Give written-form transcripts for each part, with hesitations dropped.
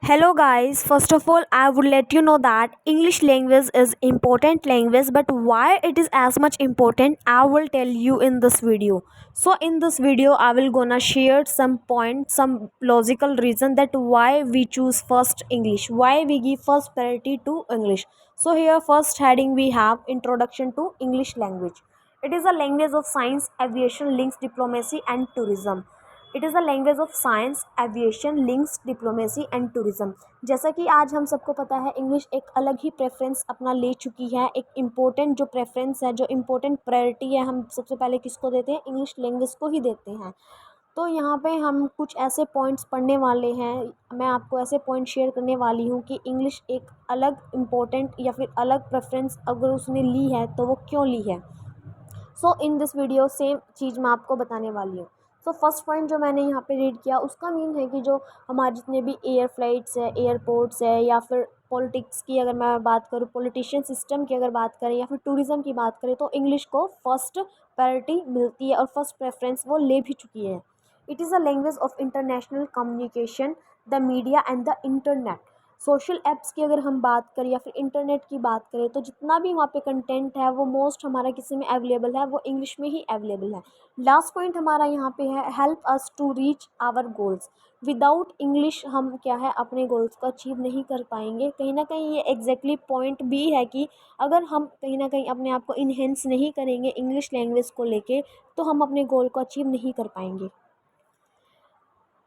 Hello guys, first of all I would let you know that English language is important language, but why it is as much important I will tell you in this video. So in this video I will gonna share some points, some logical reason that why we choose first English, why we give first priority to English. So here first heading we have introduction to English language. It is a language of science, aviation, links, diplomacy and tourism. It is a language of science, aviation, links, diplomacy and tourism. जैसा कि आज हम सबको पता है English एक अलग ही preference अपना ले चुकी है. एक इम्पोर्टेंट जो प्रेफरेंस है, जो इम्पोर्टेंट प्रायोरिटी है, हम सबसे पहले किसको देते हैं? इंग्लिश लैंग्वेज को ही देते हैं. तो यहाँ पे हम कुछ ऐसे पॉइंट्स पढ़ने वाले हैं, मैं आपको ऐसे पॉइंट शेयर करने वाली हूँ कि इंग्लिश एक अलग इम्पोर्टेंट या फिर अलग प्रेफरेंस अगर उसने ली है तो वो क्यों ली है. सो इन दिस वीडियो सेम चीज़ मैं आपको बताने वाली हूँ. सो फर्स्ट पॉइंट जो मैंने यहाँ पे रीड किया उसका मीन है कि जो हमारे जितने भी एयर फ्लाइट्स है, एयरपोर्ट्स है, या फिर पॉलिटिक्स की अगर मैं बात करूँ, पॉलिटिशियन सिस्टम की अगर बात करें, या फिर टूरिज़्म की बात करें, तो इंग्लिश को फर्स्ट प्रायोरिटी मिलती है और फर्स्ट प्रेफरेंस वो ले भी चुकी है. It is a language of international communication, the media and the internet. Social apps की अगर हम बात करें या फिर इंटरनेट की बात करें, तो जितना भी वहाँ पे कंटेंट है वो मोस्ट हमारा किसी में अवेलेबल है, वो इंग्लिश में ही अवेलेबल है. लास्ट पॉइंट हमारा यहाँ पे है help us to reach our goals. Without English हम क्या है अपने गोल्स को अचीव नहीं कर पाएंगे. कहीं ना कहीं ये एग्जैक्टली पॉइंट भी है कि अगर हम कहीं ना कहीं अपने आप को इन्हेंस नहीं करेंगे इंग्लिश लैंग्वेज को लेके, तो हम अपने गोल को अचीव नहीं कर पाएंगे.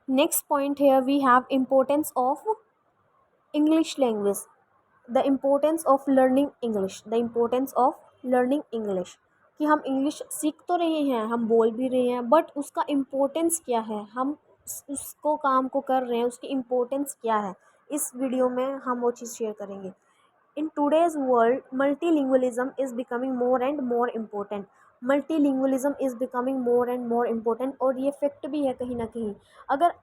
Next point here we have importance of English language. The importance of learning English. The importance of learning English. कि हम इंग्लिश सीख तो रहे हैं, हम बोल भी रहे हैं, बट उसका इम्पोर्टेंस क्या है, हम उसको काम को कर रहे हैं, उसकी इम्पोर्टेंस क्या है, इस वीडियो में हम वो चीज़ शेयर करेंगे. इन today's world multilingualism is becoming more and more important. Multilingualism is becoming more and more important. और ये फैक्ट भी है कहीं ना कहीं. अगर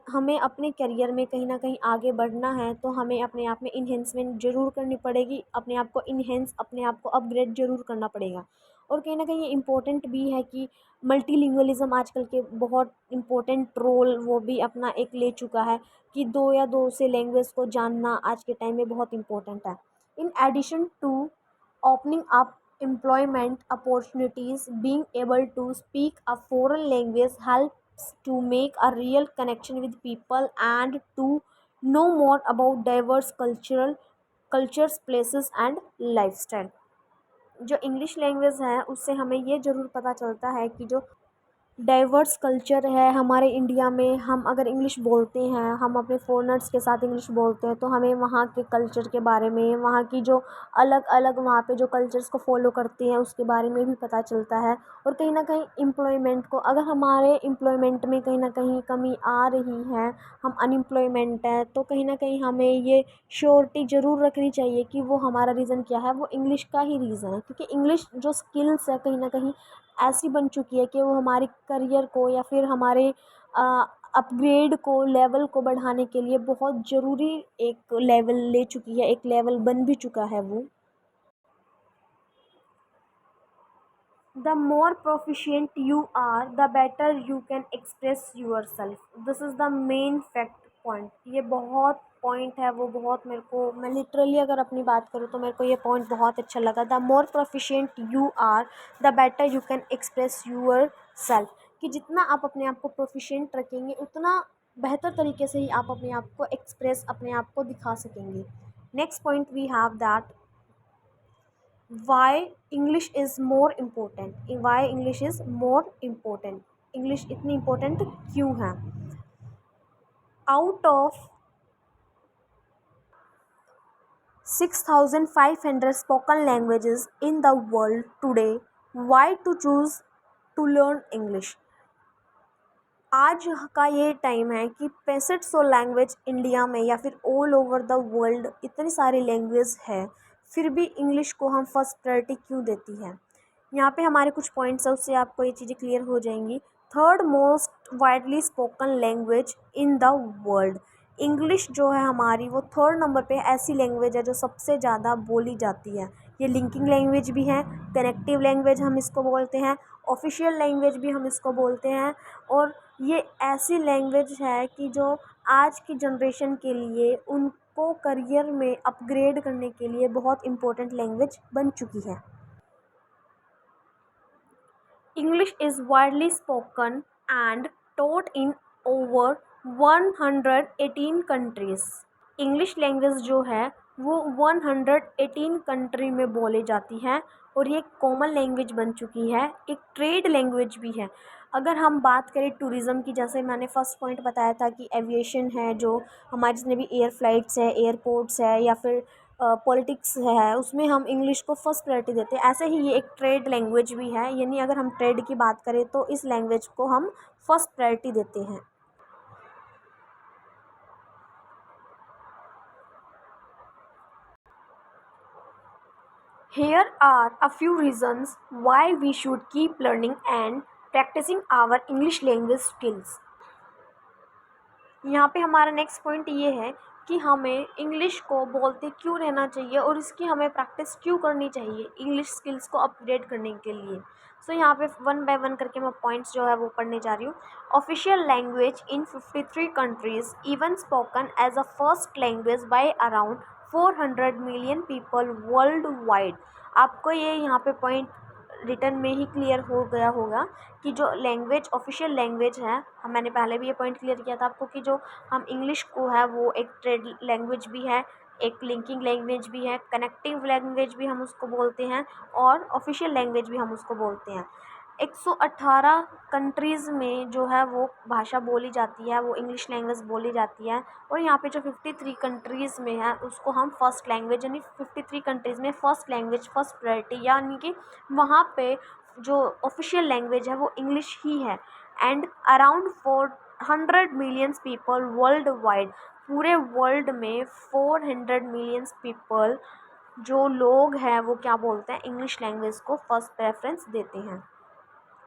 हमें अपने करियर में कहीं ना कहीं आगे बढ़ना है तो हमें अपने आप में इन्हेंसमेंट ज़रूर करनी पड़ेगी, अपने आप को इन्हेंस, अपने आप को अपग्रेड ज़रूर करना पड़ेगा. और कहीं ना कहीं ये इम्पोर्टेंट भी है कि मल्टीलिंगुअलिज्म आजकल के बहुत इम्पोर्टेंट रोल वो भी अपना एक ले चुका है कि दो या दो से लैंग्वेज को जानना आज के टाइम में बहुत इम्पोर्टेंट है. In addition to opening up employment opportunities, being able to speak a foreign language helps to make a real connection with people and to know more about diverse cultures, places and lifestyle. जो English language है उससे हमें ये ज़रूर पता चलता है कि जो डाइवर्स कल्चर है हमारे इंडिया में, हम अगर इंग्लिश बोलते हैं, हम अपने फ़ॉरेनर्स के साथ इंग्लिश बोलते हैं, तो हमें वहाँ के कल्चर के बारे में, वहाँ की जो अलग अलग वहाँ पे जो कल्चर्स को फॉलो करते हैं उसके बारे में भी पता चलता है. और कहीं ना कहीं एम्प्लॉयमेंट को, अगर हमारे एम्प्लॉयमेंट में कहीं ना कहीं कमी आ रही है, हम अनएम्प्लॉयमेंट है, तो कहीं ना कहीं हमें ये श्योरिटी ज़रूर रखनी चाहिए कि वो हमारा रीज़न क्या है, वो इंग्लिश का ही रीज़न है. क्योंकि इंग्लिश जो स्किल्स है कहीं ना कहीं ऐसी बन चुकी है कि वो हमारे करियर को या फिर हमारे अपग्रेड को, लेवल को बढ़ाने के लिए बहुत ज़रूरी एक लेवल ले चुकी है, एक लेवल बन भी चुका है वो. The more proficient you are the better you can express yourself. This is the main fact point. ये बहुत पॉइंट है, वो बहुत मेरे को, मैं लिटरली अगर अपनी बात करूँ तो मेरे को ये पॉइंट बहुत अच्छा लगा. The more proficient you are the better you can express yourself. कि जितना आप अपने आप को प्रोफिशिएंट रखेंगे उतना बेहतर तरीके से ही आप अपने आप को एक्सप्रेस, अपने आप को दिखा सकेंगे. Next point we have that why English is more important. Why English is more important. English इतनी इम्पोर्टेंट क्यों है? Out of 6,500 spoken languages in the world today, why to choose to learn English? आज का ये time है कि 6500 language India में या फिर ऑल ओवर द वर्ल्ड इतनी सारी लैंग्वेज है, फिर भी इंग्लिश को हम फर्स्ट प्रायोरिटी क्यों देती है? यहाँ पे हमारे कुछ पॉइंट्स है, उससे आपको ये चीज़ें क्लियर हो जाएंगी. Third most widely spoken language in the world. English जो है हमारी, वो थर्ड नंबर पे ऐसी लैंग्वेज है जो सबसे ज़्यादा बोली जाती है. ये लिंकिंग लैंग्वेज भी है, कनेक्टिव लैंग्वेज हम इसको बोलते हैं, ऑफिशियल लैंग्वेज भी हम इसको बोलते हैं, और ये ऐसी लैंग्वेज है कि जो आज की जनरेशन के लिए उनको करियर में अपग्रेड करने के लिए बहुत इम्पोर्टेंट लैंग्वेज बन चुकी है। English is widely spoken and taught in over 118 countries. English language जो है वो 118 कंट्री में बोली जाती है और ये कॉमन लैंग्वेज बन चुकी है, एक ट्रेड लैंग्वेज भी है। अगर हम बात करें टूरिज़्म की, जैसे मैंने फर्स्ट पॉइंट बताया था कि एविएशन है, जो हमारे जितने भी एयर फ्लाइट्स है, एयरपोर्ट्स है, या फिर पॉलिटिक्स है, उसमें हम इंग्लिश को फर्स्ट प्रायोरिटी देते हैं। ऐसे ही ये एक ट्रेड लैंग्वेज भी है, यानी अगर हम ट्रेड की बात करें तो इस लैंग्वेज को हम फर्स्ट प्रायोरिटी देते हैं। Here are a few reasons why we should keep learning and practicing our English language skills. यहाँ पे हमारा नेक्स्ट पॉइंट ये है कि हमें इंग्लिश को बोलते क्यों रहना चाहिए और इसकी हमें प्रैक्टिस क्यों करनी चाहिए इंग्लिश स्किल्स को अपग्रेड करने के लिए। सो यहाँ पे वन बाय वन करके मैं पॉइंट्स जो है वो पढ़ने जा रही हूँ। Official language in 53 countries, even spoken as a first language by around 400 million people worldwide. आपको ये यहाँ पे पॉइंट रिटर्न में ही क्लियर हो गया होगा कि जो लैंग्वेज ऑफिशियल लैंग्वेज है, हम मैंने पहले भी ये पॉइंट क्लियर किया था आपको कि जो हम इंग्लिश को है वो एक ट्रेड लैंग्वेज भी है, एक लिंकिंग लैंग्वेज भी है, कनेक्टिव लैंग्वेज भी हम उसको बोलते हैं और ऑफिशियल लैंग्वेज भी हम उसको बोलते हैं। 118 कंट्रीज़ में जो है वो भाषा बोली जाती है, वो इंग्लिश लैंग्वेज बोली जाती है। और यहाँ पे जो 53 कंट्रीज़ में है उसको हम फर्स्ट लैंग्वेज, यानी 53 कंट्रीज़ में फर्स्ट लैंग्वेज फर्स्ट प्रायोरिटी, यानी कि वहाँ पे जो ऑफिशियल लैंग्वेज है वो इंग्लिश ही है। And around 400 millions people world wide, पूरे वर्ल्ड में 400 मिलियंस पीपल जो लोग हैं वो क्या बोलते हैं, इंग्लिश लैंग्वेज को फर्स्ट प्रेफरेंस देते हैं।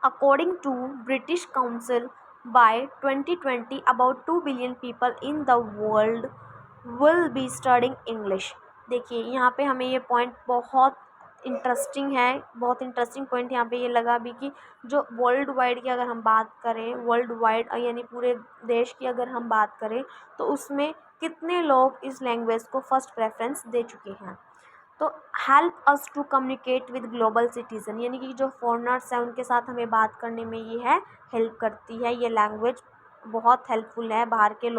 According to British Council, by 2020, about 2 billion people in the world will be studying English. देखिए यहाँ पे हमें ये पॉइंट बहुत इंटरेस्टिंग है, बहुत इंटरेस्टिंग पॉइंट यहाँ पे ये लगा भी कि जो वर्ल्ड वाइड की अगर हम बात करें, वर्ल्ड वाइड यानी पूरे देश की अगर हम बात करें तो उसमें कितने लोग इस लैंग्वेज को फर्स्ट प्रेफरेंस दे चुके हैं। तो help us to communicate with global citizen, यानी कि जो फॉरेनर्स हैं उनके साथ हमें बात करने में ये है हेल्प करती है, ये लैंग्वेज बहुत हेल्पफुल है बाहर के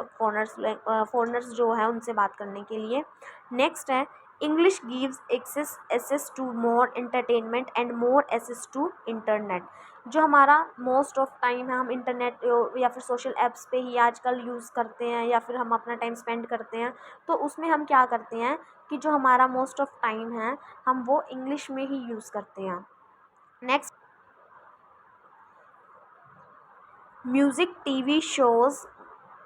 फॉरेनर्स जो हैं उनसे बात करने के लिए। नेक्स्ट है English gives access to more entertainment and more access to internet. जो हमारा मोस्ट ऑफ टाइम है हम इंटरनेट या फिर सोशल ऐप्स पे ही आजकल यूज़ करते हैं या फिर हम अपना टाइम स्पेंड करते हैं, तो उसमें हम क्या करते हैं कि जो हमारा मोस्ट ऑफ टाइम है हम वो इंग्लिश में ही यूज़ करते हैं। Next, music, TV shows,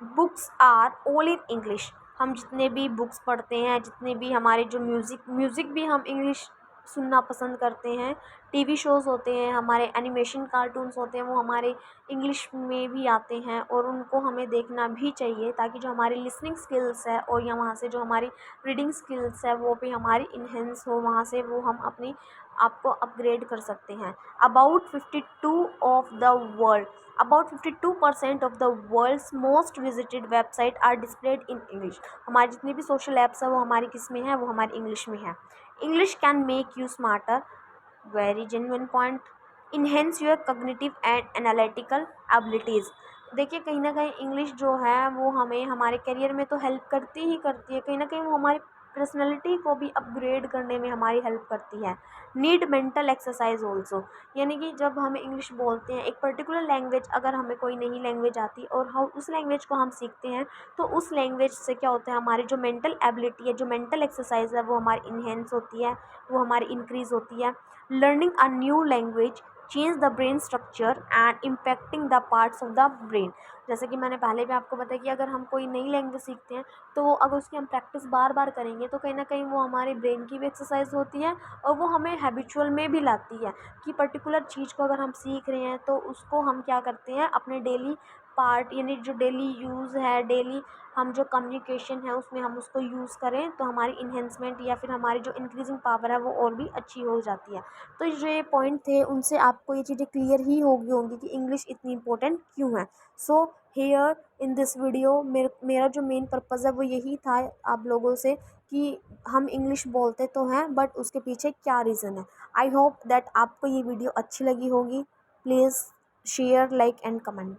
books are all in English. हम जितने भी बुक्स पढ़ते हैं, जितने भी हमारे जो म्यूज़िक भी हम इंग्लिश सुनना पसंद करते हैं। टीवी शोज़ होते हैं, हमारे एनिमेशन कार्टून्स होते हैं, वो हमारे इंग्लिश में भी आते हैं और उनको हमें देखना भी चाहिए ताकि जो हमारी लिसनिंग स्किल्स है और या वहाँ से जो हमारी रीडिंग स्किल्स है वो भी हमारी इन्हेंस हो, वहाँ से वो हम अपनी आप को अपग्रेड कर सकते हैं। About 52% of the world's most visited website are displayed in English. हमारी जितनी भी सोशल ऐप्स है वो हमारी किस में है, वो हमारी इंग्लिश में है। English can make you smarter, very genuine point, enhance your cognitive and analytical abilities. देखिए कहीं ना कहीं इंग्लिश जो है वो हमें हमारे करियर में तो हेल्प करती ही करती है, कहीं ना कहीं वो हमारी पर्सनैलिटी को भी अपग्रेड करने में हमारी हेल्प करती है। नीड मेंटल एक्सरसाइज ऑल्सो, यानी कि जब हम इंग्लिश बोलते हैं, एक पर्टिकुलर लैंग्वेज अगर हमें कोई नई लैंग्वेज आती है और हम उस लैंग्वेज को हम सीखते हैं तो उस लैंग्वेज से क्या होता है, हमारी जो मेंटल एबिलिटी है, जो मेंटल एक्सरसाइज है वो हमारी इन्हेंस होती है, वो हमारी इंक्रीज़ होती है। Learning a new language change the brain structure and impacting the parts of the brain. जैसे कि मैंने पहले भी आपको बताया कि अगर हम कोई नई लैंग्वेज सीखते हैं तो वो अगर उसकी हम प्रैक्टिस बार बार करेंगे तो कहीं ना कहीं वो हमारे ब्रेन की भी एक्सरसाइज होती है और वो हमें हैबिचुअल में भी लाती है कि पर्टिकुलर चीज़ को अगर हम सीख रहे हैं तो उसको हम क्या करते हैं अपने डेली पार्ट यानी जो डेली यूज़ है, डेली हम जो कम्युनिकेशन है उसमें हम उसको यूज़ करें तो हमारी इन्हेंसमेंट या फिर हमारी जो इंक्रीजिंग पावर है वो और भी अच्छी हो जाती है। तो जो ये पॉइंट थे उनसे आपको ये चीज़ें क्लियर ही हो गई होंगी कि इंग्लिश इतनी इंपॉर्टेंट क्यों है। So here in this video मेरा जो मेन पर्पज़ है वो यही था आप लोगों से कि हम इंग्लिश बोलते तो हैं बट उसके पीछे क्या रीज़न है। आई होप दैट आपको ये वीडियो अच्छी लगी होगी। Please share, like and comment.